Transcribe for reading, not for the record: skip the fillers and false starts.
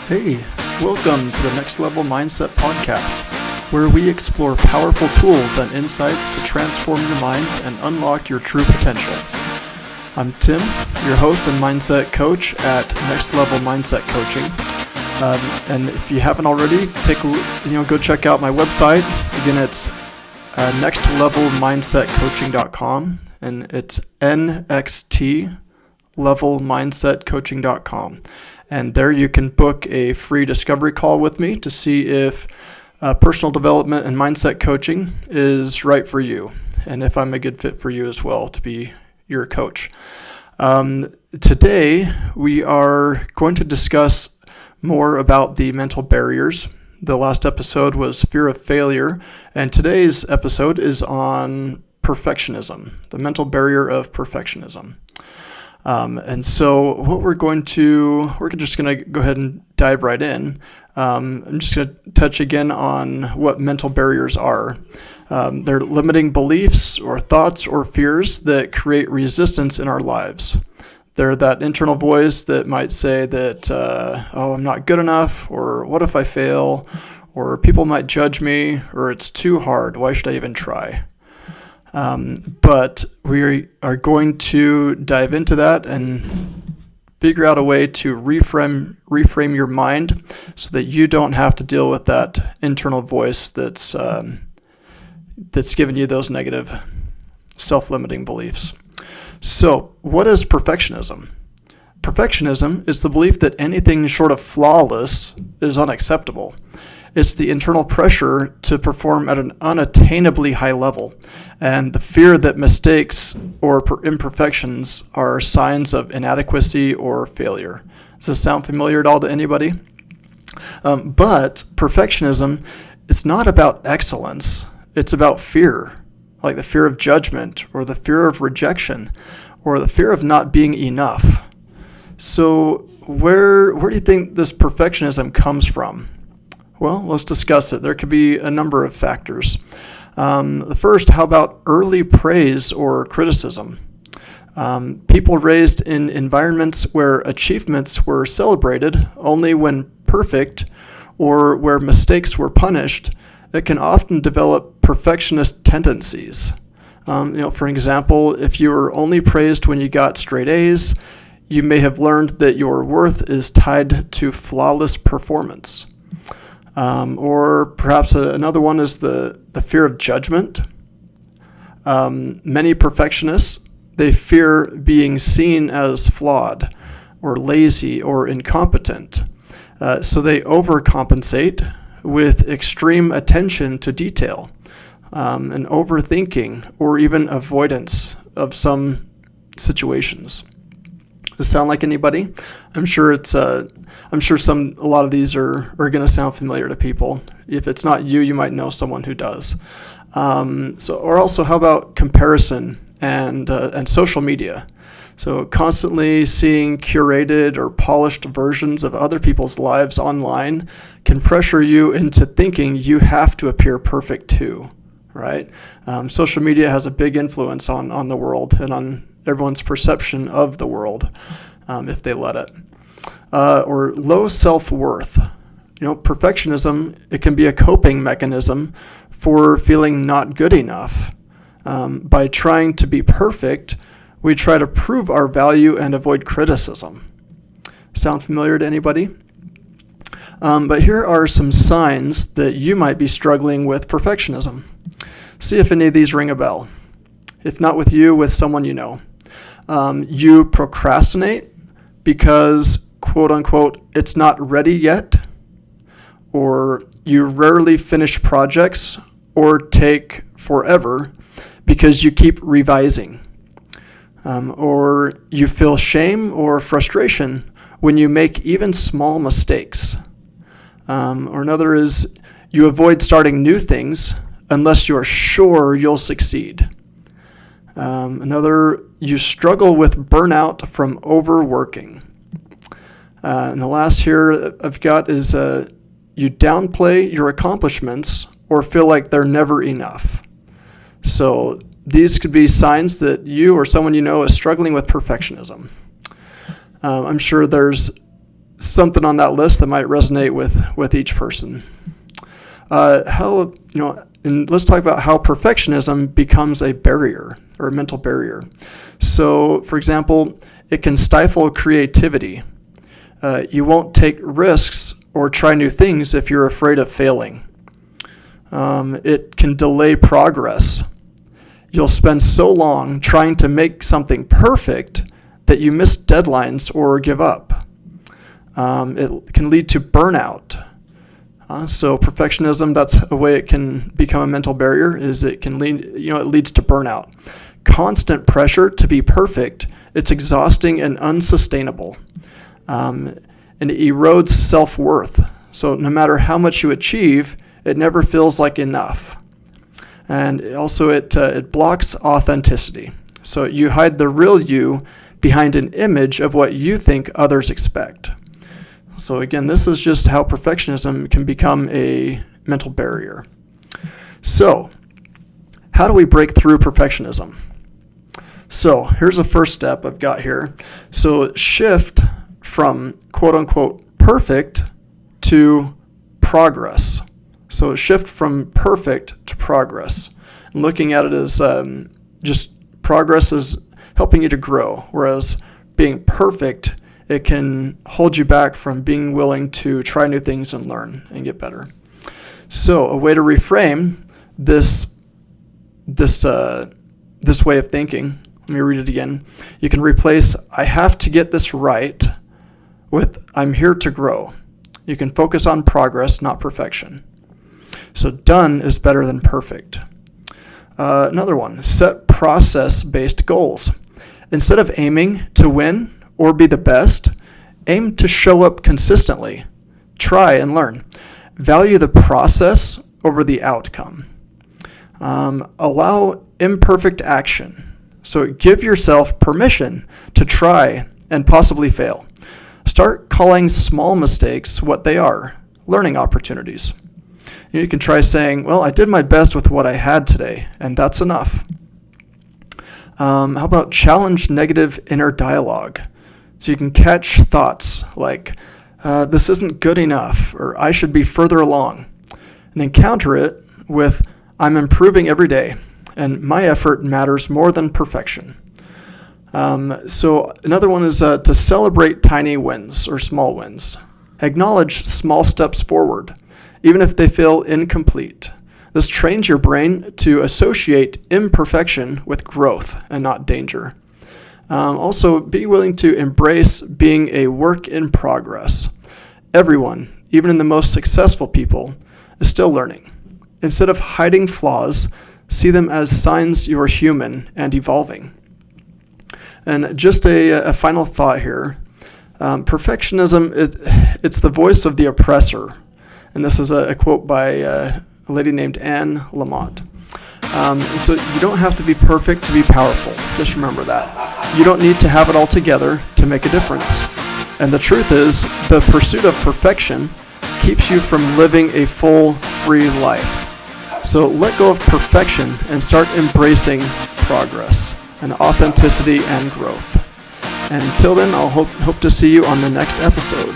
Hey, welcome to the Next Level Mindset podcast, where we explore powerful tools and insights to transform your mind and unlock your true potential. I'm Tim, your host and mindset coach at Next Level Mindset Coaching. And if you haven't already, go check out my website. Again, it's nextlevelmindsetcoaching.com, and it's nxtlevelmindsetcoaching.com. And there you can book a free discovery call with me to see if personal development and mindset coaching is right for you, and if I'm a good fit for you as well to be your coach. Today, we are going to discuss more about the mental barriers. The last episode was fear of failure, and today's episode is on perfectionism, the mental barrier of perfectionism. And so what we're just going to go ahead and dive right in. I'm just going to touch again on what mental barriers are. They're limiting beliefs or thoughts or fears that create resistance in our lives. They're that internal voice that might say that, I'm not good enough, or what if I fail, or people might judge me, or it's too hard, why should I even try? But we are going to dive into that and figure out a way to reframe your mind so that you don't have to deal with that internal voice that's giving you those negative self-limiting beliefs. So, what is perfectionism? Perfectionism is the belief that anything short of flawless is unacceptable. It's the internal pressure to perform at an unattainably high level, and the fear that mistakes or imperfections are signs of inadequacy or failure. Does this sound familiar at all to anybody? But perfectionism is not about excellence. It's about fear, like the fear of judgment or the fear of rejection or the fear of not being enough. So where do you think this perfectionism comes from? Well, let's discuss it. There could be a number of factors. The first, how about early praise or criticism? People raised in environments where achievements were celebrated only when perfect or where mistakes were punished, it can often develop perfectionist tendencies. For example, if you were only praised when you got straight A's, you may have learned that your worth is tied to flawless performance. Or perhaps another one is the fear of judgment. Many perfectionists, they fear being seen as flawed or lazy or incompetent. So they overcompensate with extreme attention to detail and overthinking or even avoidance of some situations. Does this sound like anybody? I'm sure a lot of these are going to sound familiar to people. If it's not you, you might know someone who does. Or also, how about comparison and social media? So constantly seeing curated or polished versions of other people's lives online can pressure you into thinking you have to appear perfect too, right? Social media has a big influence on the world and on everyone's perception of the world, if they let it. Or low self-worth. Perfectionism, it can be a coping mechanism for feeling not good enough. By trying to be perfect, we try to prove our value and avoid criticism. Sound familiar to anybody? But here are some signs that you might be struggling with perfectionism. See if any of these ring a bell. If not with you, with someone you know. You procrastinate because, quote unquote, it's not ready yet, or you rarely finish projects or take forever because you keep revising, or you feel shame or frustration when you make even small mistakes, or another is you avoid starting new things unless you're sure you'll succeed. Another, you struggle with burnout from overworking. And the last here I've got is you downplay your accomplishments or feel like they're never enough. So these could be signs that you or someone you know is struggling with perfectionism. I'm sure there's something on that list that might resonate with each person. And let's talk about how perfectionism becomes a barrier or a mental barrier. So, for example, it can stifle creativity. You won't take risks or try new things if you're afraid of failing. It can delay progress. You'll spend so long trying to make something perfect that you miss deadlines or give up. It can lead to burnout. So perfectionism, that's a way it can become a mental barrier, is it can lead, it leads to burnout. Constant pressure to be perfect, it's exhausting and unsustainable. And it erodes self-worth. So no matter how much you achieve, it never feels like enough. And also it blocks authenticity. So you hide the real you behind an image of what you think others expect. So again, this is just how perfectionism can become a mental barrier. So, how do we break through perfectionism? So, here's the first step I've got here. So, shift from quote-unquote perfect to progress. So, shift from perfect to progress. And looking at it as just progress is helping you to grow, whereas being perfect, it can hold you back from being willing to try new things and learn and get better. So a way to reframe this way of thinking, let me read it again. You can replace "I have to get this right" with "I'm here to grow." You can focus on progress, not perfection. So done is better than perfect. Another one, set process-based goals. Instead of aiming to win or be the best, aim to show up consistently. Try and learn. Value the process over the outcome. Allow imperfect action. So give yourself permission to try and possibly fail. Start calling small mistakes what they are, learning opportunities. You can try saying, well, I did my best with what I had today, and that's enough. How about challenge negative inner dialogue? So you can catch thoughts like, this isn't good enough, or I should be further along. And then counter it with, I'm improving every day, and my effort matters more than perfection. So another one is to celebrate tiny wins or small wins. Acknowledge small steps forward, even if they feel incomplete. This trains your brain to associate imperfection with growth and not danger. Also, be willing to embrace being a work in progress. Everyone, even in the most successful people, is still learning. Instead of hiding flaws, see them as signs you are human and evolving. And just a final thought here. Perfectionism, it's the voice of the oppressor. And this is a quote by a lady named Anne Lamott. So you don't have to be perfect to be powerful. Just remember that. You don't need to have it all together to make a difference. And the truth is, the pursuit of perfection keeps you from living a full, free life. So let go of perfection and start embracing progress and authenticity and growth. And until then, I'll hope to see you on the next episode.